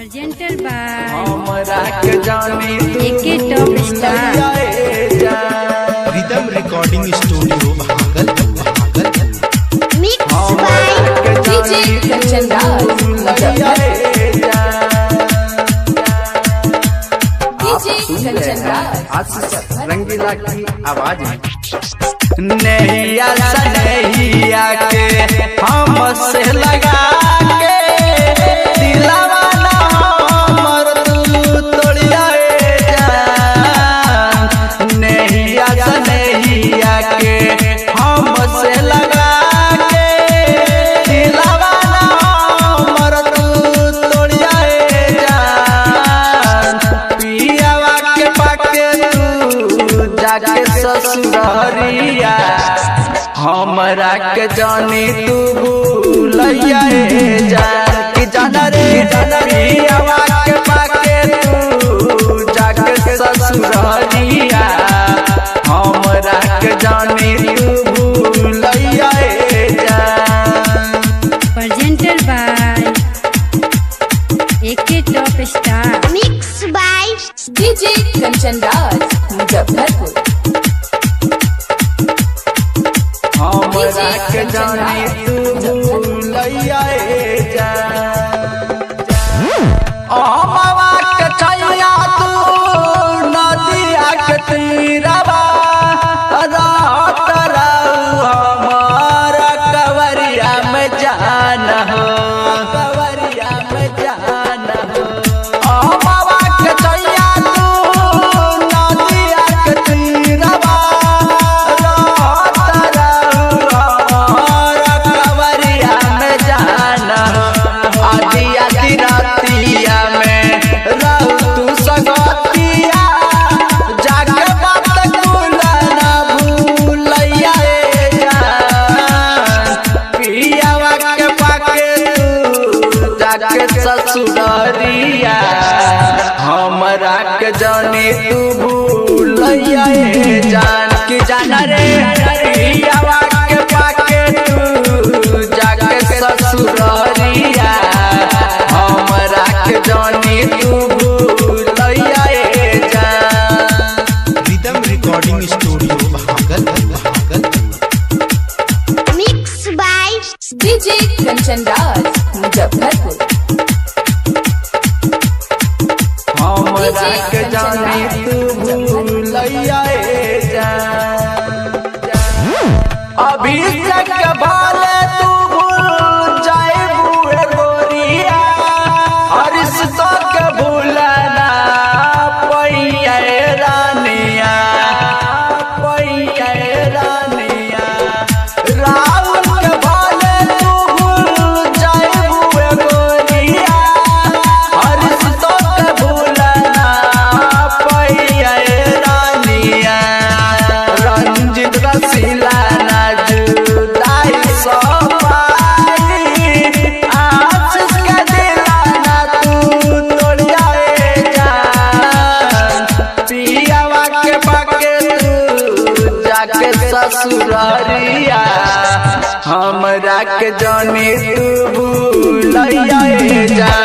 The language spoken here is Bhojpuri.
प्रेजेंटेड बाय हमरा के जानी AK top star rhythm recording studio Bhagalpur. Mix by DJ Kanchan Raj DJ Kanchan Raj Rangila की आवाज में नैया सनैया के हम से लगा के दिलवा ना हमर तू तोड़िया जान। नैया सनैया के हम से लगा के दिलवा ना हमर तू तोड़िया जान। पियावा के पाके तू जाके ससुररिया हमरा के जानी तू भूलैया जान कि जाना रे पियावा के पाके तू जाके ससुररिया हमरा के जानी तू भूलैया जान। Presented by AK top star mix by DJ Kanchan Raj Muzaffarpur हमरा के जानी तू भूलैया जान। अमवा के छैया तू नदिया के तीरवा रात रहू हमारा कवरिया में जान हो कवरिया में जान हो। अमवा के छैया तू नदिया के तीरवा ससुररिया हमरा के जानी तू भूलैया जान कि जाना रे पियावा के पाके तू जाके ससुररिया हमरा के जानी तू भूलैया जान। Rhythm recording studio Bhagalpur. Mix by DJ Kanchan Raj Muzaffarpur हमरा के जानी तू भूलैया जान। अभिषेक भाले तू भूल जाए बुए गोरिया हरिश तो के भूलना पैया रानिया पैया रानिया। राहुल के भाले तू भूल जाए बुए गोरिया हरिश तो के भूलना पैया रानिया। रंजित रसीला ससुररिया हमरा के जानी तू भूलैया जान।